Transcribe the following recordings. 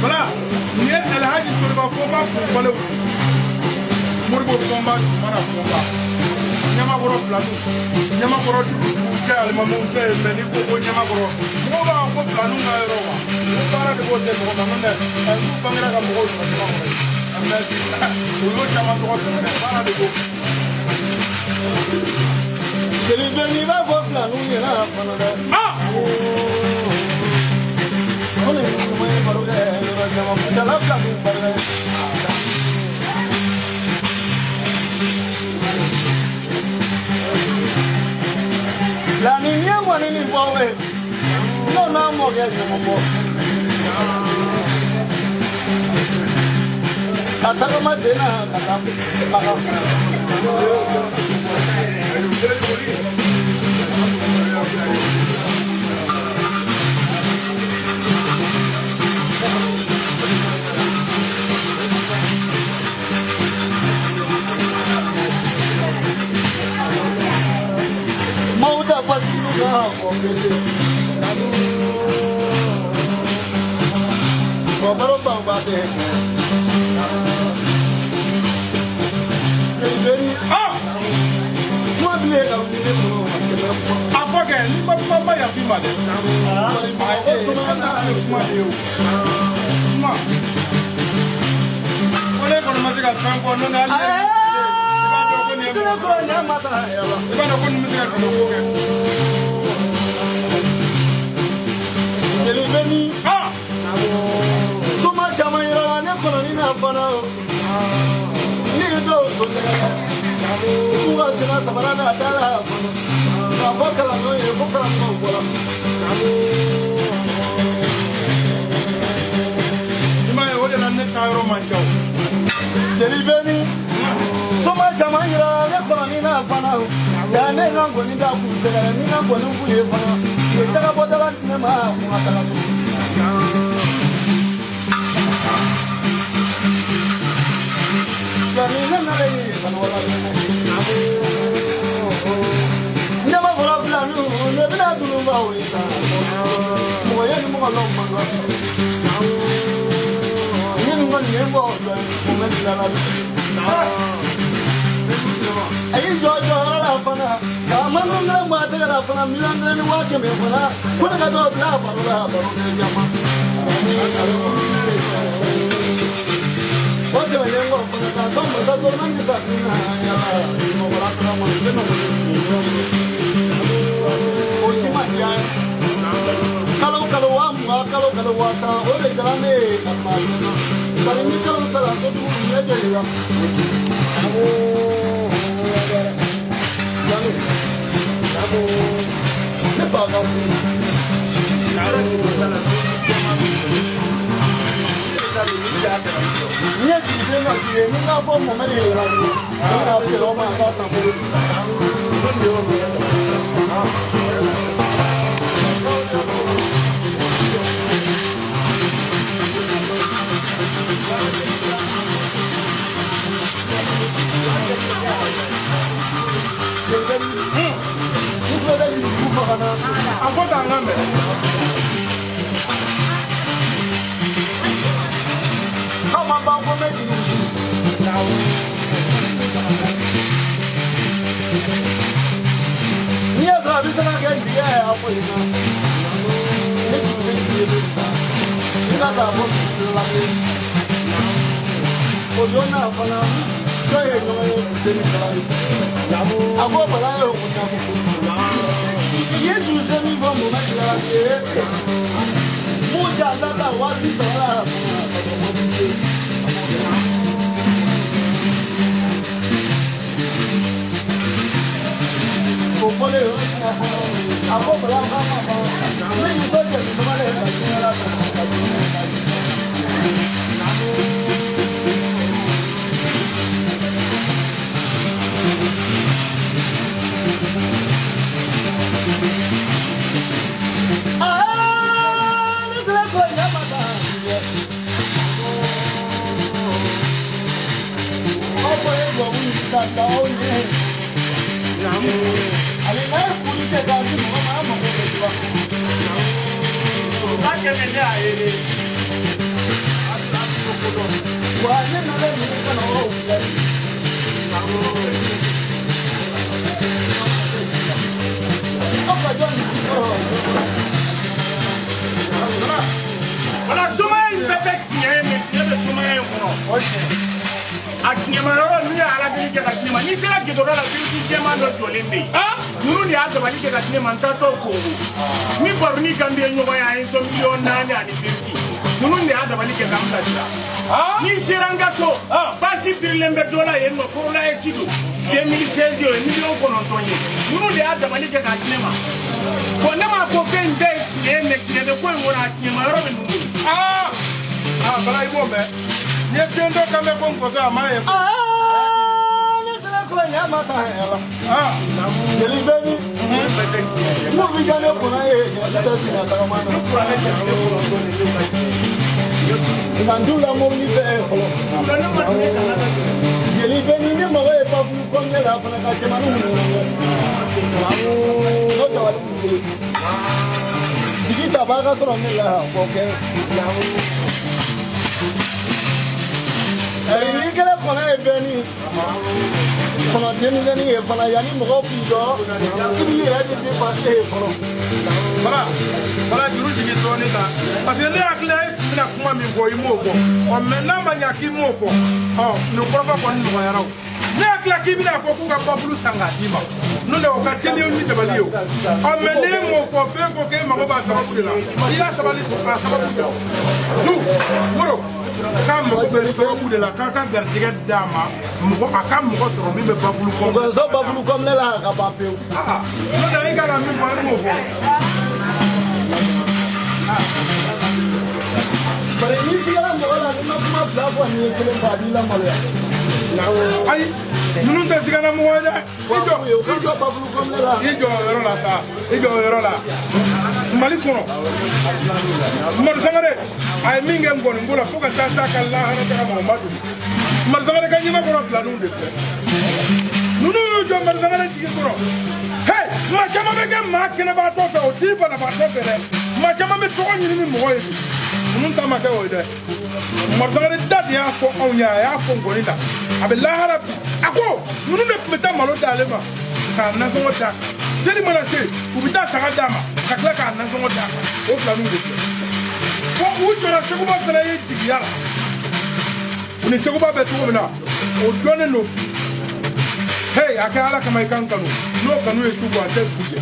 Voilà, il y a la haji sur le combat pour le Mourbo combat, voilà combat. Nyamagoro plateau, Nyamagoro ke alimamu ke meni ko Nyamagoro. Mo ba ko planu na ero wa. Para de bote ko na nne, ku bangira ka mo ko na ko. Amna di. Ulo chama ko na para de ko. Keli beni ba ko planu ni na kono da. Ah! Ole mo e baro de nyama chala planu baro. La niña guani ni bobe, no na mo que no mo. Hasta como cena, hasta paga. Mauda pasina okele Kobaro bamba de Ah Moi bien là Apoke ni papa ya fi made Ole kono mazika sanko no na Soma Jamanira, Neponina, Fana, Jane Lango, Nida, Nina, Bonu, Fana, Taraboda, Mali kɔnɔ Umaru Sangare a ye min kɛ Ngɔningɔ fo ka taa s'a ka lahara taga Mamadu Umaru Sangare ka ɲɛmakɔrɔ filaninw de filɛ ninnu y'u jɔ Umaru Sangare jigi kɔrɔ hey maa caman bɛ kɛ maa kɛnɛbaatɔ fɛ o t'i banabaatɔ fɛ dɛ maa caman bɛ tɔgɔ ɲini ni mɔgɔ ye ninnu ta ma kɛ o ye dɛ Umaru Sangare da de y'a fɔ anw ye a y'a fɔ Ngɔni la a bɛ lahara bi a ko ninnu de tun bɛ taa malo d'ale ma k'a nasɔngɔ d'a kan seli mana se u bɛ taa saga d'a ma ka tila k'a nasɔngɔ d'a kan o filaninw de filɛ fo u jɔra Seguba fana ye jigiya la u ni Seguba bɛ cogo min na o dɔnnen don hey a kɛ Ala kama i kan kanu n'o kanu ye sugu a tɛ buje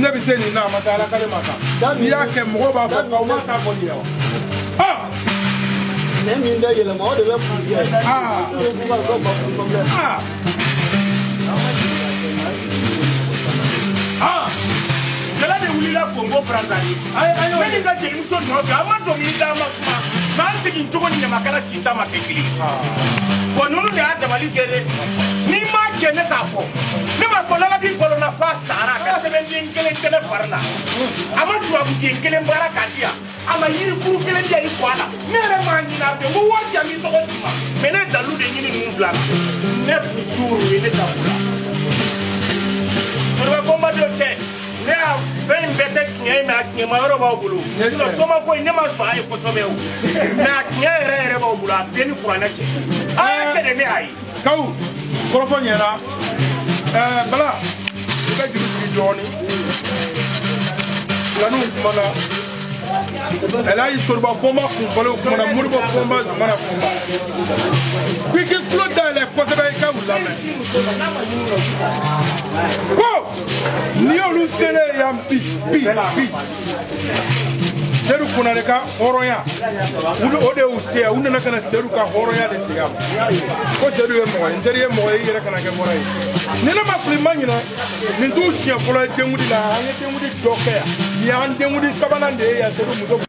ne bɛ se nin na a ma taa Ala kale ma kan n'i y'a kɛ mɔgɔw b'a fɔ k'aw ma taa fɔ nin ye wa ne min bɛ yɛlɛma o de bɛ buje Jala de wulila Congo Brazzaville. Ne ni ka jelimuso nɔfɛ a ma dɔnkili d'a ma kuma nka an segin cogo ni Ɲamakala Sinta ma kɛ kelen bon ninnu de y'a dabali kɛ dɛ n'i m'a kɛ ne k'a fɔ ne b'a fɔ Lalabi Kɔlɔnna f'a sara a ka sɛbɛnden kelen tɛ ne fari la a ma tubabuden kelen baara k'a di yan a ma yirikuru kelen di yan i kɔ a la ne yɛrɛ m'a ɲin'a fɛ ko wari di yan b'i tɔgɔ d'i ma mais ne dalu de ɲini ninnu bila ne toujours ye ne ta ko la Moriba Kɔnbadɔ cɛ ne y'a fɛn in bɛɛ tɛ tiɲɛ ye mais a tiɲɛma yɔrɔ b'aw bolo sinon Somako in ne ma sɔn a ye kosɛbɛ o mais a tiɲɛ yɛrɛ b'aw bolo a bɛɛ ni kuranɛ cɛ a y'a kɛ de ne y'a ye Kawu kɔrɔfɔ ɲɛna Bala i ka juru sigi dɔɔnin filaninw kumana Elhaji Soriba Fɔnba kunfɔlenw kumana Modibo Fɔnba Zumana Fɔnba ko i k'i tulo dayɛlɛ kosɛbɛ i ka u lamɛn ko n'i y'olu selen yan bi Seydou Konare ka hɔrɔnya o de y'u se yan u nana ka na Seydou ka hɔrɔnya de sigi a ma ko Seydou ye mɔgɔ ye n teri ye mɔgɔ ye i yɛrɛ kana kɛ bɔra ye ni ne ma fili ma ɲinɛ nin t'u siɲɛ fɔlɔ ye Dengudi la an ye Dengudi dɔ kɛ yan nin y'an Dengudi sabanan de ye yan Seydou muso